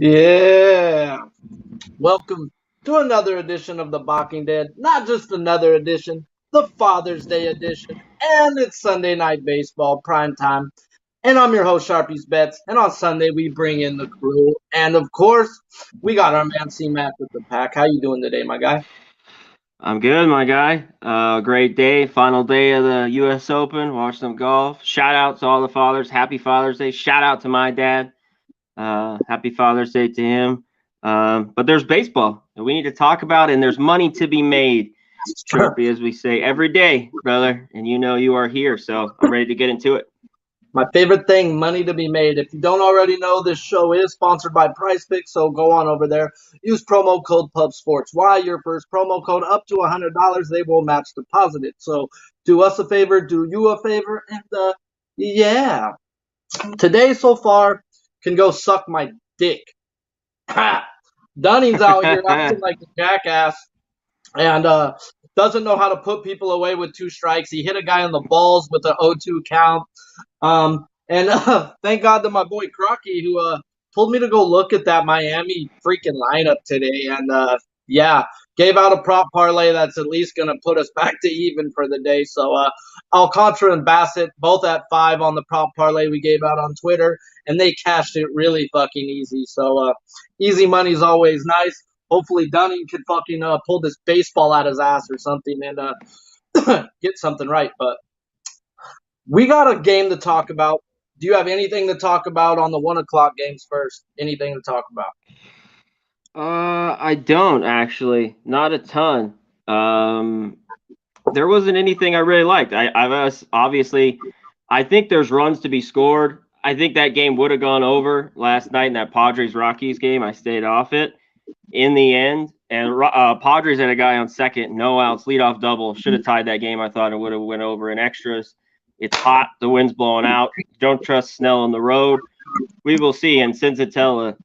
Yeah. Welcome to another edition of the Balking Dead. Not just another edition, the Father's Day edition. And it's Sunday Night Baseball, prime time. And I'm your host, Sharpie's Bets. And on Sunday, we bring in the crew. And of course, we got our man C-Mac with the pack. How you doing today, my guy? I'm good, my guy. Great day, final day of the U.S. Open. Watch some golf. Shout out to all the fathers. Happy Father's Day. Shout out to my dad. Happy Father's Day to him. But there's baseball that we need to talk about, and there's money to be made, Sharpie, as we say every day, brother. And you know you are here, so I'm ready to get into it. My favorite thing, money to be made. If you don't already know, this show is sponsored by PrizePicks, so go on over there. Use promo code PubSports. Why your first promo code up to $100, they will match deposit it. So do us a favor, do you a favor, and yeah. Today so far can go suck my dick. Dunning's out here acting like a jackass and doesn't know how to put people away with two strikes. He hit a guy on the balls with an 0-2 count. Thank God to my boy Crocky who told me to go look at that Miami freaking lineup today. And yeah, gave out a prop parlay that's at least going to put us back to even for the day. So Alcantara and Bassett both at 5 on the prop parlay we gave out on Twitter, and they cashed it really fucking easy. So easy money is always nice. Hopefully Dunning can fucking pull this baseball out his ass or something and get something right. But we got a game to talk about. Do you have anything to talk about on the 1 o'clock games first? Anything to talk about? I don't actually, not a ton. There wasn't anything I really liked. I was obviously, I think there's runs to be scored. I think that game would have gone over last night in that Padres Rockies game. I stayed off it in the end, and Padres had a guy on second, no outs, leadoff double. Should have tied that game. I thought it would have went over in extras. It's hot. The wind's blowing out. Don't trust Snell on the road. We will see. And Senzatella,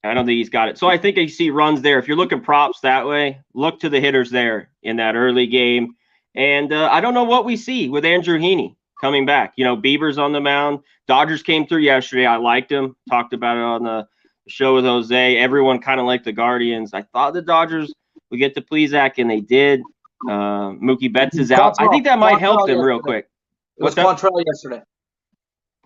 I don't think he's got it. So I think you see runs there. If you're looking props that way, look to the hitters there in that early game. And I don't know what we see with Andrew Heaney coming back. You know, Bieber's on the mound. Dodgers came through yesterday. I liked him. Talked about it on the show with Jose. Everyone kind of liked the Guardians. I thought the Dodgers would get to Plesac, and they did. Mookie Betts is out. I think that might help them real quick. What's Quantrill yesterday?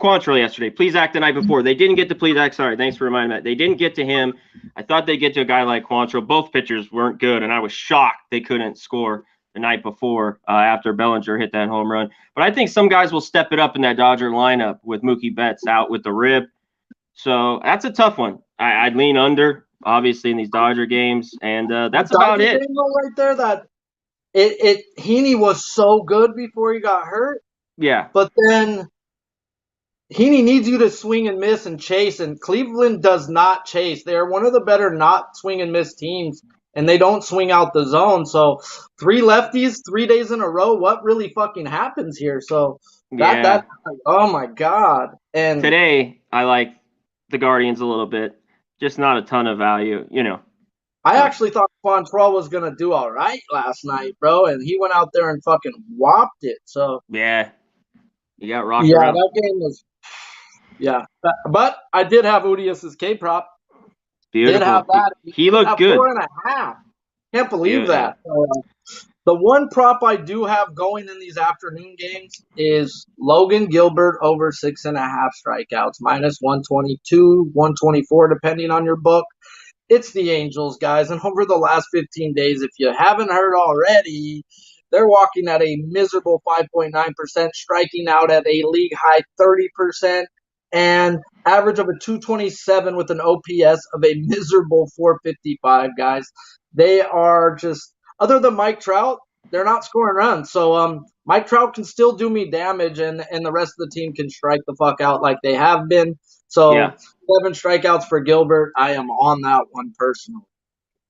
Quantrill yesterday. Plesac the night before. They didn't get to Plesac. Sorry, thanks for reminding me that. They didn't get to him. I thought they'd get to a guy like Quantrill. Both pitchers weren't good, and I was shocked they couldn't score the night before after Bellinger hit that home run. But I think some guys will step it up in that Dodger lineup with Mookie Betts out with the rib. So that's a tough one. I'd lean under, obviously, in these Dodger games, and that's about it. Right there, that Heaney was so good before he got hurt. Yeah. But then Heaney needs you to swing and miss and chase, and Cleveland does not chase. They're one of the better not swing and miss teams, and they don't swing out the zone. So 3 lefties, 3 days in a row, what really fucking happens here? So that oh my God. And today I like the Guardians a little bit, just not a ton of value, you know. I actually thought Quantrill was going to do all right last night, bro, and he went out there and fucking whopped it. So yeah. You got rocked around. That game was but I did have Udias's K prop. Beautiful. Did have that. He looked good. 4.5. Can't believe that. The one prop I do have going in these afternoon games is Logan Gilbert over 6.5 strikeouts, minus 122, 124, depending on your book. It's the Angels, guys, and over the last 15 days, if you haven't heard already, they're walking at a miserable 5.9%, striking out at a league-high 30%, and average of a 227 with an OPS of a miserable 455, guys. They are just, other than Mike Trout, they're not scoring runs. So Mike Trout can still do me damage, and the rest of the team can strike the fuck out like they have been. So 7 strikeouts for Gilbert. I am on that one personally.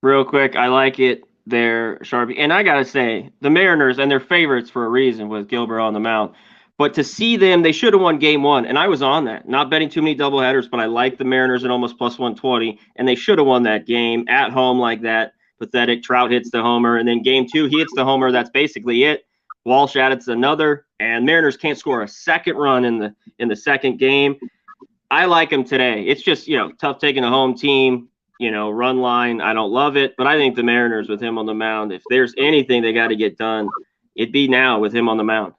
Real quick, I like it there, Sharpie. And I got to say, the Mariners, and they're favorites for a reason with Gilbert on the mound. But to see them, they should have won game 1. And I was on that. Not betting too many doubleheaders, but I like the Mariners at almost plus 120. And they should have won that game at home like that. Pathetic. Trout hits the homer. And then game 2, he hits the homer. That's basically it. Walsh adds another. And Mariners can't score a second run in the second game. I like him today. It's just, tough taking a home team, run line. I don't love it, but I think the Mariners with him on the mound, if there's anything they got to get done, it'd be now with him on the mound.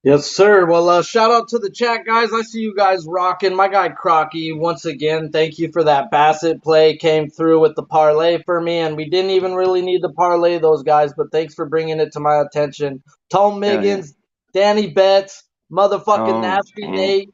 Yes, sir. Well, shout out to the chat, guys. I see you guys rocking. My guy Crocky, once again, thank you for that Bassett play. Came through with the parlay for me, and we didn't even really need to parlay those guys, but thanks for bringing it to my attention. Tom Miggins, Danny Betts, motherfucking Nasty Nate.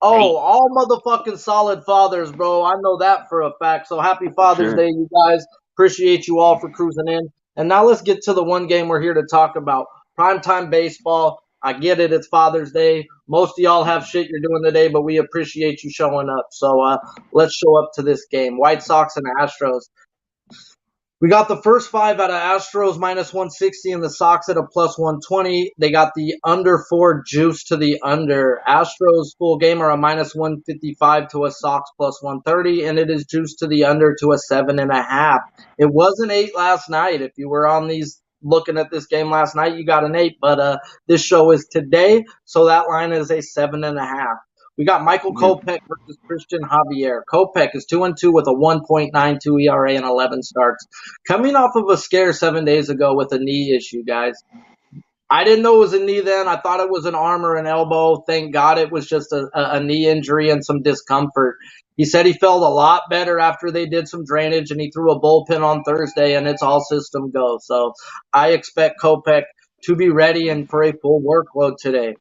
Oh, all motherfucking solid fathers, bro. I know that for a fact. So happy Father's Day, you guys. Appreciate you all for cruising in. And now let's get to the one game we're here to talk about. Primetime baseball. I get it. It's Father's Day. Most of y'all have shit you're doing today, but we appreciate you showing up. So let's show up to this game. White Sox and Astros. We got the first 5 out of Astros minus 160 and the Sox at a plus 120. They got the under 4 juice to the under. Astros full game are a minus 155 to a Sox plus 130, and it is juice to the under to a 7.5. It was an 8 last night. If you were on these looking at this game last night, you got an 8, but this show is today, so that line is a 7.5. We got Michael Kopech versus Christian Javier. Kopech is 2-2 with a 1.92 ERA and 11 starts. Coming off of a scare 7 days ago with a knee issue, guys. I didn't know it was a knee then. I thought it was an arm or an elbow. Thank God it was just a knee injury and some discomfort. He said he felt a lot better after they did some drainage, and he threw a bullpen on Thursday, and it's all system go. So I expect Kopech to be ready and for a full workload today.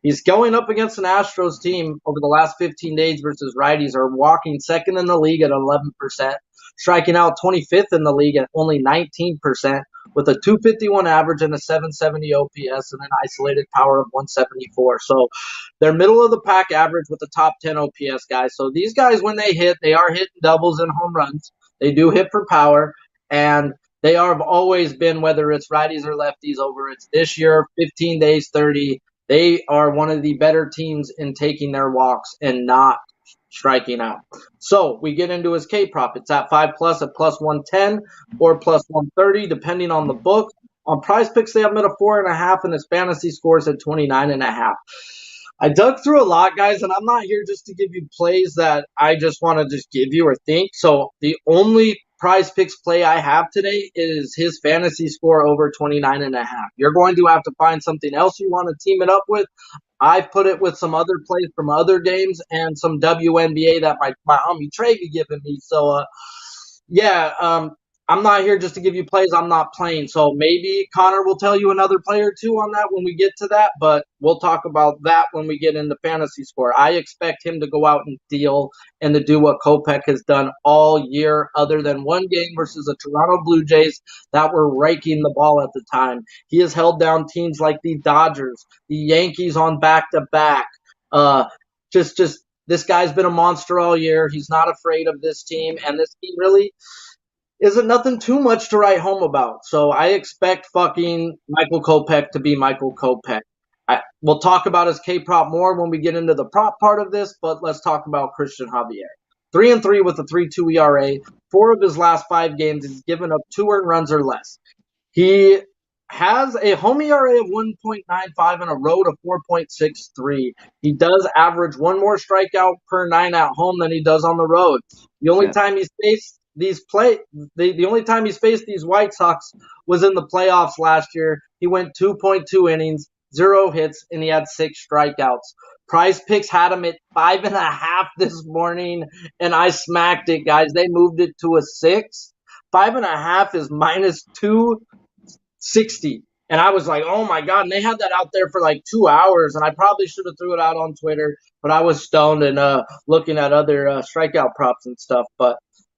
He's going up against an Astros team over the last 15 days versus righties are walking second in the league at 11%, striking out 25th in the league at only 19%, with a 251 average and a 770 OPS and an isolated power of 174. So they're middle of the pack average with a top 10 OPS guys. So these guys, when they hit, they are hitting doubles and home runs. They do hit for power, and they have always been, whether it's righties or lefties, over it's this year, 15 days, 30. They are one of the better teams in taking their walks and not striking out. So we get into his K prop. It's at 5+ at plus 110 or plus 130, depending on the book. On Prize Picks, they have him at a 4.5, and his fantasy scores at 29.5. I dug through a lot, guys, and I'm not here just to give you plays that I just want to just give you or think. So the only Prize Picks play I have today is his fantasy score over 29.5. You're going to have to find something else you want to team it up with. I've put it with some other plays from other games and some WNBA that my homie Trey be giving me. So, I'm not here just to give you plays I'm not playing. So maybe Connor will tell you another play or two on that when we get to that, but we'll talk about that when we get into fantasy score. I expect him to go out and deal and to do what Kopech has done all year, other than one game versus the Toronto Blue Jays that were raking the ball at the time. He has held down teams like the Dodgers, the Yankees on back-to-back. Just this guy's been a monster all year. He's not afraid of this team, and this team really isn't nothing too much to write home about. So I expect fucking Michael Kopech to be Michael Kopech. We'll talk about his K-prop more when we get into the prop part of this, but let's talk about Christian Javier. 3-3 with a 3.2 ERA. 4 of his last 5 games, he's given up 2 earned runs or less. He has a home ERA of 1.95 and a road of 4.63. He does average 1 more strikeout per 9 at home than he does on the road. The only time he's faced the only time he's faced these White Sox was in the playoffs last year. He went 2.2 innings, 0 hits, and he had 6 strikeouts. Prize Picks had him at 5.5 this morning, and I smacked it, guys. They moved it to a 6. 5.5 is minus 260. And I was like, oh my God. And they had that out there for like 2 hours. And I probably should have threw it out on Twitter, but I was stoned and looking at other strikeout props and stuff. But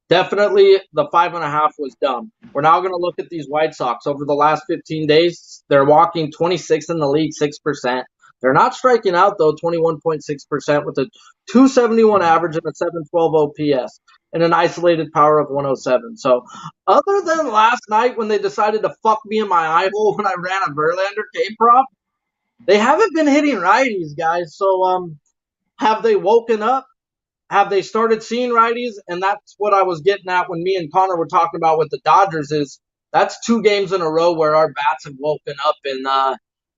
definitely the 5.5 was dumb. We're now going to look at these White Sox. Over the last 15 days, they're walking 26th in the league, 6%. They're not striking out, though, 21.6% with a 271 average and a 712 OPS and an isolated power of 107. So other than last night when they decided to fuck me in my eye hole when I ran a Verlander K-prop, they haven't been hitting righties, guys. So have they woken up? Have they started seeing righties? And that's what I was getting at when me and Connor were talking about with the Dodgers is that's 2 games in a row where our bats have woken up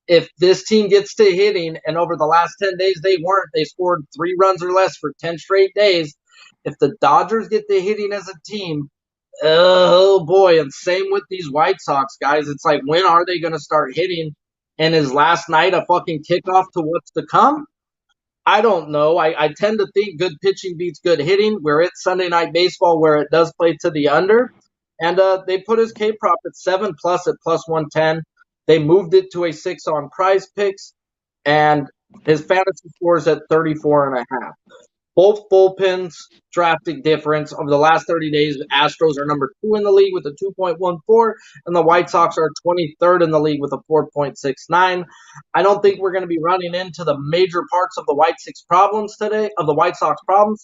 if this team gets to hitting, and over the last 10 days they weren't, they scored 3 runs or less for 10 straight days. If the Dodgers get to hitting as a team, oh boy, and same with these White Sox guys. It's like, when are they going to start hitting? And is last night a fucking kickoff to what's to come? I don't know. I tend to think good pitching beats good hitting. We're at Sunday Night Baseball where it does play to the under. And they put his K prop at 7 plus at plus 110. They moved it to a 6 on Prize Picks. And his fantasy score is at 34.5. Both bullpens drastic difference. Over the last 30 days, the Astros are number 2 in the league with a 2.14, and the White Sox are 23rd in the league with a 4.69. I don't think we're going to be running into the major parts of the White Sox problems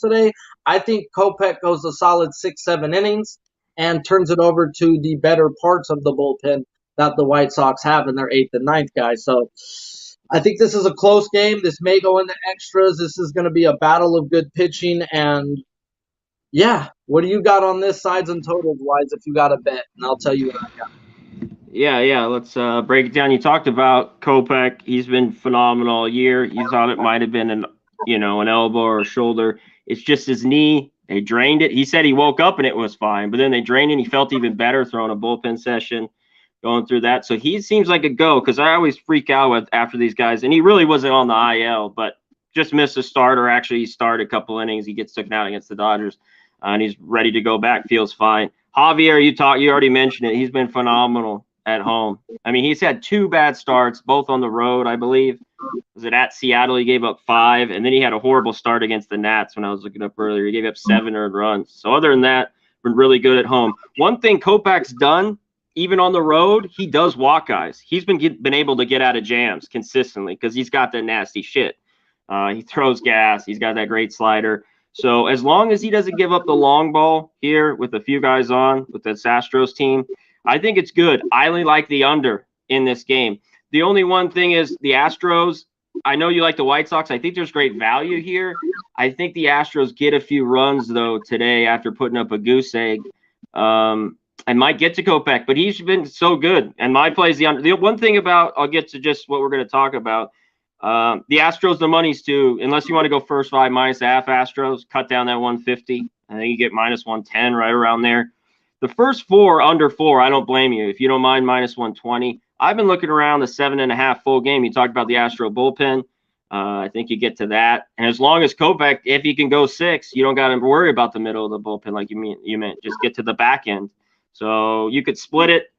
today. I think Kopech goes a solid 6-7 innings and turns it over to the better parts of the bullpen that the White Sox have in their 8th and 9th guys. So I think this is a close game. This may go into extras. This is going to be a battle of good pitching. And yeah, what do you got on this, sides and totals wise, if you got a bet? And I'll tell you what I got. Yeah. Let's break it down. You talked about Kopech. He's been phenomenal all year. You thought it might have been an elbow or a shoulder. It's just his knee. They drained it. He said he woke up and it was fine, but then they drained it. And he felt even better throwing a bullpen session, going through that. So he seems like a go, because I always freak out after these guys. And he really wasn't on the IL, but just missed a start, or actually he started a couple innings. He gets taken out against the Dodgers, and he's ready to go back. Feels fine. Javier, you already mentioned it. He's been phenomenal at home. I mean, he's had 2 bad starts, both on the road, I believe. Was it at Seattle? He gave up 5, and then he had a horrible start against the Nats when I was looking up earlier. He gave up 7 earned runs. So other than that, been really good at home. One thing Kopech's done, even on the road, he does walk guys. He's been able to get out of jams consistently because he's got that nasty shit. He throws gas. He's got that great slider. So as long as he doesn't give up the long ball here with a few guys on with this Astros team, I think it's good. I only like the under in this game. The only one thing is the Astros. I know you like the White Sox. I think there's great value here. I think the Astros get a few runs, though, today after putting up a goose egg. I might get to Kopech, but he's been so good. And my play is the under. The one thing about, I'll get to just what we're going to talk about. The Astros, the money's too, unless you want to go first 5 minus a half Astros, cut down that 150. I think you get minus 110 right around there. The first 4 under 4, I don't blame you. If you don't mind minus 120, I've been looking around the 7.5 full game. You talked about the Astro bullpen. I think you get to that. And as long as Kopech, if he can go 6, you don't got to worry about the middle of the bullpen like you meant. Just get to the back end. So you could split it.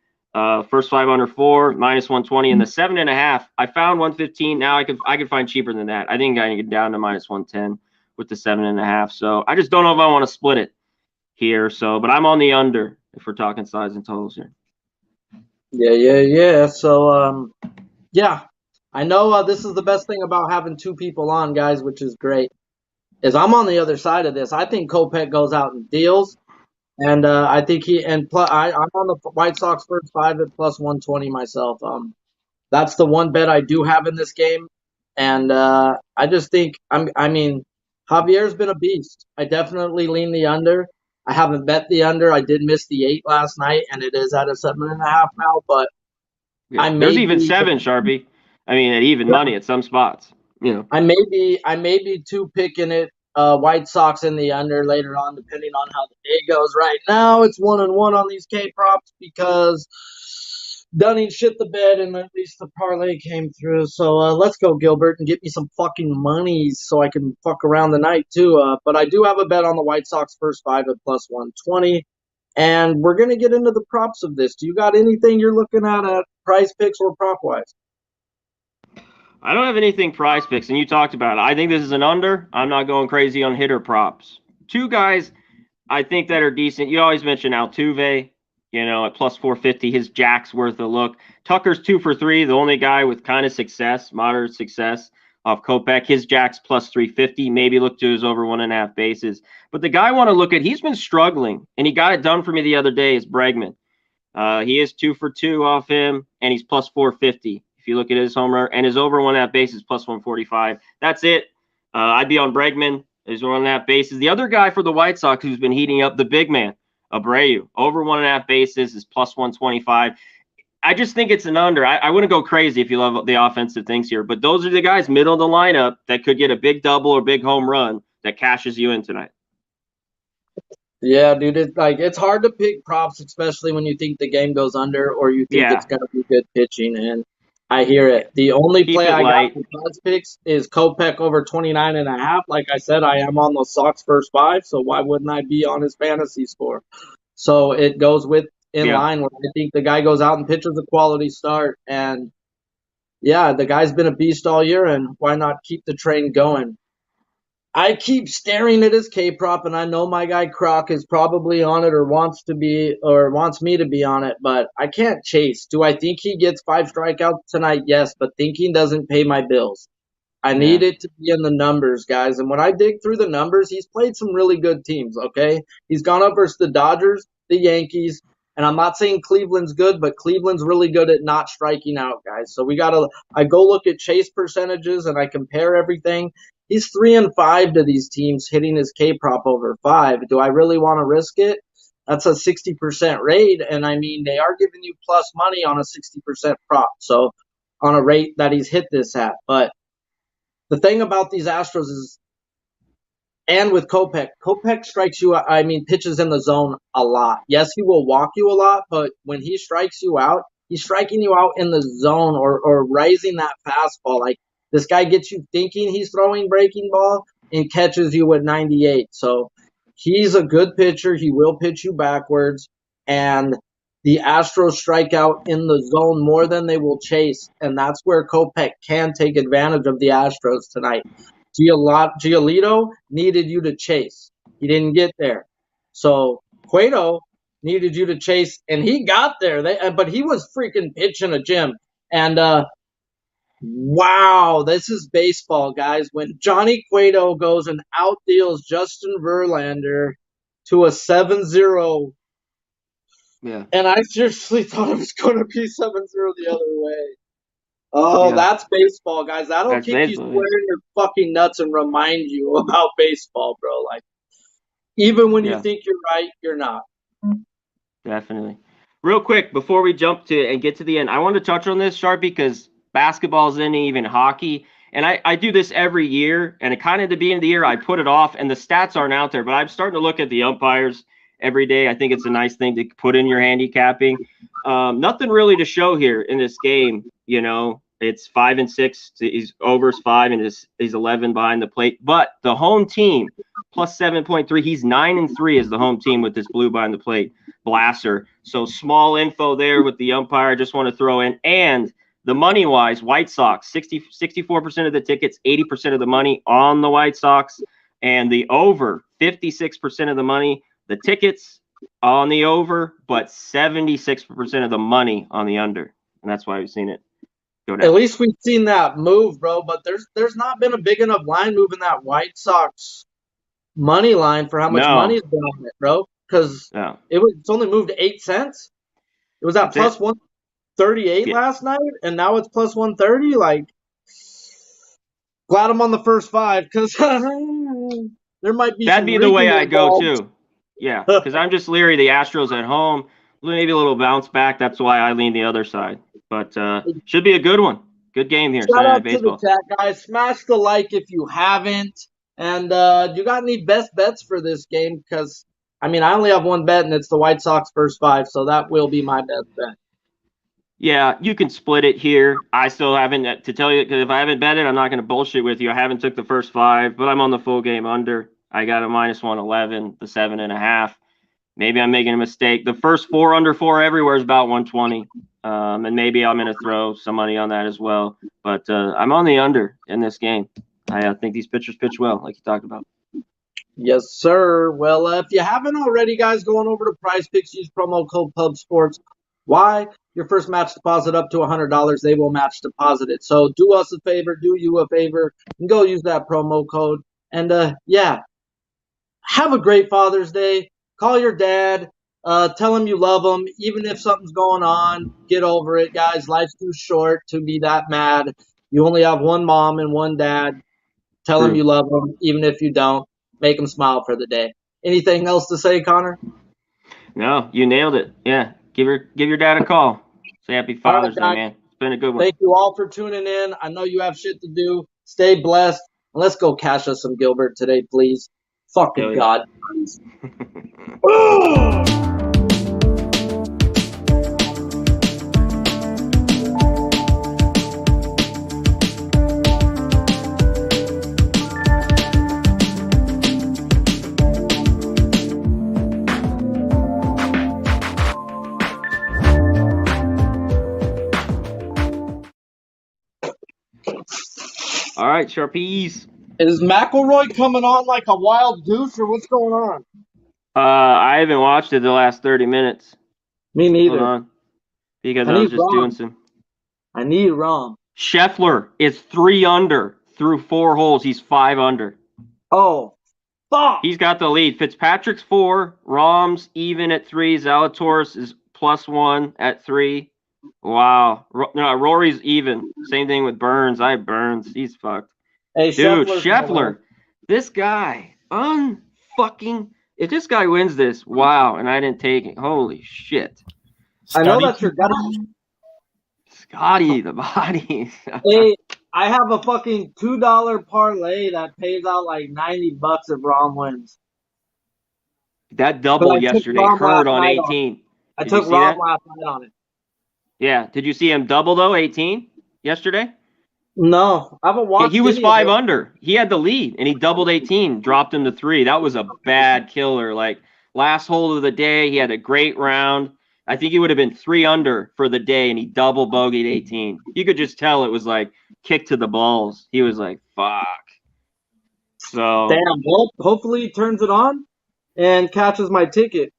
First 5 under 4, minus 120, and the 7.5. I found 115. Now I could find cheaper than that. I think I can get down to minus 110 with the 7.5. So I just don't know if I want to split it here. So, but I'm on the under if we're talking sides and totals here. Yeah. So yeah, I know this is the best thing about having 2 people on, guys, which is great. Is I'm on the other side of this. I think Kopech goes out and deals. And I think I'm on the White Sox first 5 at plus 120 myself. That's the one bet I do have in this game, and I just think Javier's been a beast. I definitely lean the under. I haven't bet the under. I did miss the 8 last night, and it is at a 7.5 now. But there's even 7, Sharpie. I mean, at even money at some spots. I may be too picking it. White Sox in the under later on, depending on how the day goes. Right now, it's 1-1 on these K props because Dunning shit the bed, and at least the parlay came through. So let's go, Gilbert, and get me some fucking monies so I can fuck around the night too. But I do have a bet on the White Sox first 5 at plus 120, and we're gonna get into the props of this. Do you got anything you're looking at Prize Picks or prop wise? I don't have anything Prize Picks, and you talked about it. I think this is an under. I'm not going crazy on hitter props. 2 guys I think that are decent. You always mention Altuve, at plus 450. His jack's worth a look. Tucker's 2 for 3, the only guy with kind of success, moderate success off Kopech. His jack's plus 350. Maybe look to his over 1.5 bases. But the guy I want to look at, he's been struggling, and he got it done for me the other day, is Bregman. He is 2 for 2 off him, and he's plus 450. If you look at his homer, and his over 1.5 bases plus 145. That's it. I'd be on Bregman. His 1.5 bases. The other guy for the White Sox who's been heating up, the big man, Abreu, over 1.5 bases is plus 125. I just think it's an under. I wouldn't go crazy if you love the offensive things here, but those are the guys middle of the lineup that could get a big double or big home run that cashes you in tonight. Yeah, dude, it's hard to pick props, especially when you think the game goes under or you think Yeah. it's gonna be good pitching. And I hear it. The only Keep play it I got light. for God's picks is Kopech over 29.5. Like I said, I am on the Sox first five, so why wouldn't I be on his fantasy score? So it goes with in Yeah. line where I think the guy goes out and pitches a quality start. And yeah, the guy's been a beast all year, and why not keep the train going? I keep staring at his K prop, and I know my guy Croc is probably on it or wants to be or wants me to be on it, but I can't chase. Do I think he gets 5 strikeouts tonight? Yes, but thinking doesn't pay my bills. I Yeah. need it to be in the numbers, guys. And when I dig through the numbers, he's played some really good teams, okay? He's gone up versus the Dodgers, the Yankees, and I'm not saying Cleveland's good, but Cleveland's really good at not striking out, guys. So I go look at chase percentages and I compare everything. He's 3-5 to these teams hitting his K prop over 5. Do I really want to risk it? That's a 60% rate, and I mean they are giving you plus money on a 60% prop, so on a rate that he's hit this at. But the thing about these Astros is, and with Kopech strikes you, I mean, pitches in the zone a lot. Yes, he will walk you a lot, but when he strikes you out, he's striking you out in the zone or raising that fastball. Like, this guy gets you thinking he's throwing breaking ball and catches you at 98. So he's a good pitcher. He will pitch you backwards. And the Astros strike out in the zone more than they will chase. And that's where Kopech can take advantage of the Astros tonight. Giolito needed you to chase. He didn't get there. So Cueto needed you to chase, and he got there. But he was freaking pitching a gym. And wow, this is baseball, guys. When Johnny Cueto goes and outdeals Justin Verlander to a 7-0, Yeah. and I seriously thought it was going to be 7-0 the other way. Oh, Yeah. that's baseball, guys. That'll That's kick you baseball. square in your fucking nuts and remind you about baseball, bro. Like, even when you Yeah. think you're right, you're not. Definitely. Real quick, before we jump to and get to the end, I want to touch on this, Sharp, because basketball isn't even hockey. And I do this every year, and it kind of at the beginning of the year, I put it off, and the stats aren't out there, but I'm starting to look at the umpires every day. I think it's a nice thing to put in your handicapping. Nothing really to show here in this game. You know, it's 5-6. He's overs 5, and he's 11 behind the plate. But the home team plus 7.3. He's 9-3 as the home team with this blue behind the plate blaster. So small info there with the umpire. I just want to throw in. And the money wise, White Sox 64% of the tickets, 80% of the money on the White Sox, and the over 56% of the money. The tickets on the over, but 76% of the money on the under, and that's why we've seen it go down. At least we've seen that move, bro. But there's not been a big enough line moving that White Sox money line for how much money's been on it, bro. Because it's only moved 8 cents. It was at plus 138 last night, and now it's plus 130. Like, glad I'm on the first 5 because there might be. That'd be the way I go too. Yeah, because I'm just leery. The Astros at home, maybe a little bounce back. That's why I lean the other side. But should be a good one. Good game here. Shout out baseball. to the chat, guys. Smash the like if you haven't. And you got any best bets for this game? Because, I mean, I only have one bet, and it's the White Sox first 5, so that will be my best bet. Yeah, you can split it here. I still haven't, to tell you, because if I haven't bet it, I'm not going to bullshit with you. I haven't took the first 5, but I'm on the full game under. I got a minus 111, the 7.5. Maybe I'm making a mistake. The first 4 under 4 everywhere is about 120. And maybe I'm going to throw some money on that as well. But I'm on the under in this game. I think these pitchers pitch well, like you talked about. Yes, sir. Well, if you haven't already, guys, going over to Prize Picks, use promo code PubSports. Why? Your first match deposit up to $100, they will match deposit it. So do us a favor, do you a favor, and go use that promo code. And, yeah, have a great Father's Day. Call your dad. Tell him you love him. Even if something's going on, get over it, guys. Life's too short to be that mad. You only have one mom and one dad. Tell him you love him, even if you don't. Make him smile for the day. Anything else to say, Connor? No, you nailed it. Yeah, give your dad a call. Say happy All right, Father's Day, guys. man. It's been a good one. Thank you all for tuning in. I know you have shit to do. Stay blessed. And let's go cash us some Gilbert today, please. Fucking Hell God. yeah. All right, Sharpies. Is McElroy coming on like a wild goose, or what's going on? I haven't watched it the last 30 minutes. Me Hold neither. on. Because I I was need just doing Rom. some. I need Rom. Scheffler is 3 under through 4 holes. He's 5 under. Oh, fuck. He's got the lead. Fitzpatrick's 4. Rom's even at 3. Zalatoris is +1 at 3. Wow. No, Rory's even. Same thing with Burns. I have Burns. He's fucked. Hey, Dude, Scheffler. This guy. Unfucking. If this guy wins this, wow, and I didn't take it. Holy shit. I know that's your guy. Scotty, the body. Hey, I have a fucking $2 parlay that pays out like $90 if Rom wins. That double yesterday hurt on 18. I took Rom last night on it. Yeah. Did you see him double, though, 18 yesterday? No, I haven't watched. He was 5 under. He had the lead, and he doubled 18, dropped him to 3. That was a bad killer. Like, last hole of the day, he had a great round. I think he would have been 3 under for the day, and he double bogeyed 18. You could just tell it was like kick to the balls. He was like, fuck. So damn. Well, hopefully he turns it on and catches my ticket.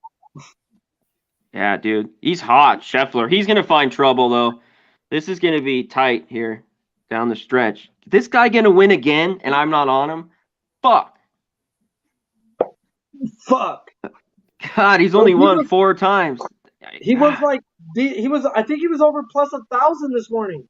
Yeah, dude. He's hot, Scheffler. He's going to find trouble, though. This is going to be tight here down the stretch. This guy going to win again, and I'm not on him? Fuck. God, he's only won 4 times. He was like, I think he was over plus 1,000 this morning.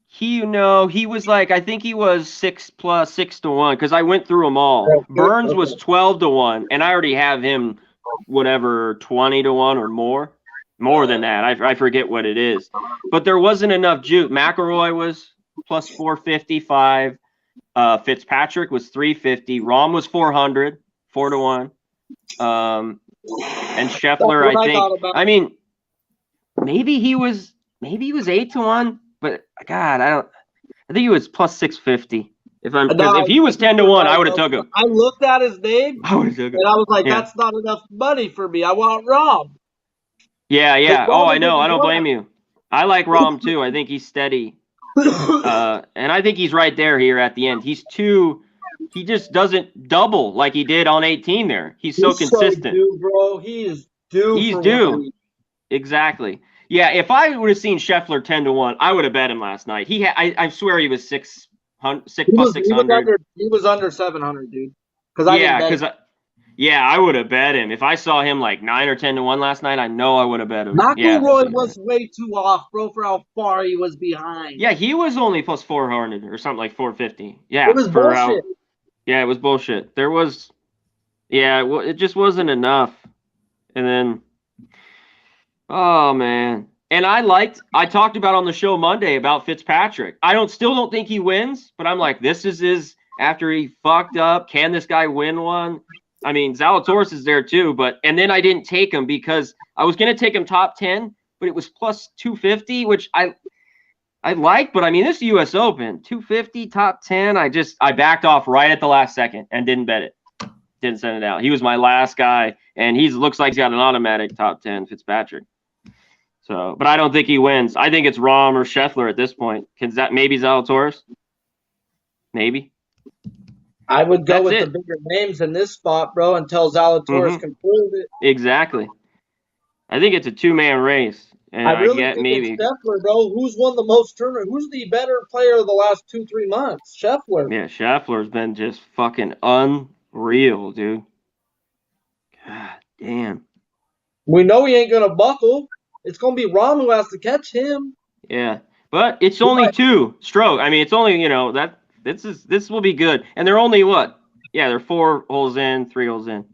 He was like, I think he was 6 to 1, because I went through them all. Burns was 12 to 1, and I already have him, whatever, 20 to 1 or more. More than that. I forget what it is. But there wasn't enough juke. McElroy was plus 455. Fitzpatrick was 350. Rahm was 400, 4 to 1. And Scheffler, I mean, maybe he was 8 to 1, but God, I think he was plus 650. If he was 10 to 1, I would have took him. I looked at his name, I would have took him. and I was like, that's not enough money for me. I want Rahm. Yeah. Oh, I know. I don't blame you. I like Rahm too. I think he's steady. And I think he's right there here at the end. He just doesn't double like he did on 18 there. He's so consistent. So due, bro. He is due. He's due. Exactly. Yeah, if I would have seen Scheffler 10 to 1, I would have bet him last night. I swear he was 600. He was under 700, dude. I would have bet him. If I saw him like 9 or 10 to 1 last night, I know I would have bet him. McElroy was way too off, bro, for how far he was behind. Yeah, he was only plus 400 or something like 450. Yeah, it was bullshit. It was bullshit. It just wasn't enough. And then, oh man. And I talked about on the show Monday about Fitzpatrick. Still don't think he wins, but I'm like, this is his, after he fucked up, can this guy win one? I mean, Zalatoris is there too, and then I didn't take him because I was going to take him top 10, but it was plus 250, which I like, but I mean, this is U.S. Open, 250, top 10. I backed off right at the last second and didn't bet it. Didn't send it out. He was my last guy, and looks like he's got an automatic top 10, Fitzpatrick. So, but I don't think he wins. I think it's Rahm or Scheffler at this point. Maybe Zalatoris? Maybe. I would go with the bigger names in this spot, bro, until Zalatoris can prove it. Exactly. I think it's a 2-man race. And I really think it's Scheffler, bro. Who's won the most tournament? Who's the better player of the last 2-3 months? Scheffler. Yeah, Scheffler's been just fucking unreal, dude. God damn. We know he ain't going to buckle. It's going to be Rahm who has to catch him. Yeah, but it's only 2 strokes. I mean, it's only, this will be good. And they're only what? Yeah, they're 4 holes in, 3 holes in.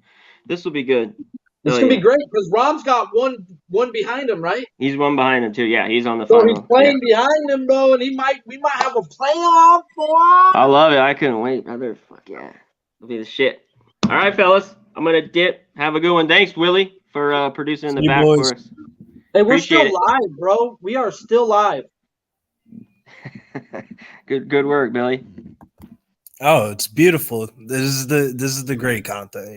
This will be good. This can be great because Rahm's got one behind him, right? He's one behind him too. Yeah, he's on the So he's final. playing Yeah. behind him, bro, and we might have a playoff, boy. I love it. I couldn't wait, brother. Fuck yeah. It'll be the shit. All right, fellas. I'm going to dip. Have a good one. Thanks, Willie, for producing in the See you, back boys. for us. Hey, we're Appreciate still live, bro. We are still live. Good work, Billy. Oh, it's beautiful. This is the great content.